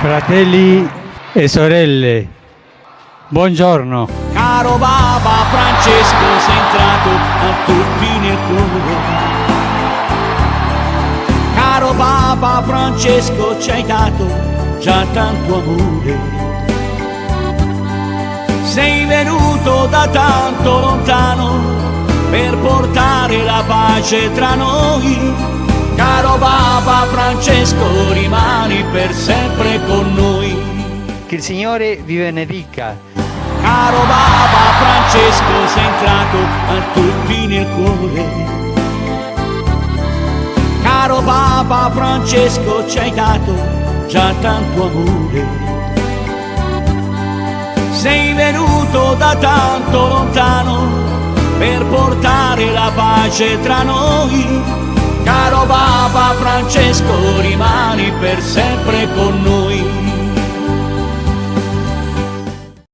Fratelli e sorelle, buongiorno. Caro Papa Francesco, sei entrato a tutti nel cuore. Caro Papa Francesco, ci hai dato già tanto amore. Sei venuto da tanto lontano per portare la pace tra noi. Caro Papa Francesco, rimani per sempre con noi. Che il Signore vi benedica. Caro Papa Francesco, sei entrato a tutti nel cuore. Caro Papa Francesco, ci hai dato già tanto amore. Sei venuto da tanto lontano per portare la pace tra noi. Caro Papa Francesco, rimani per sempre con noi.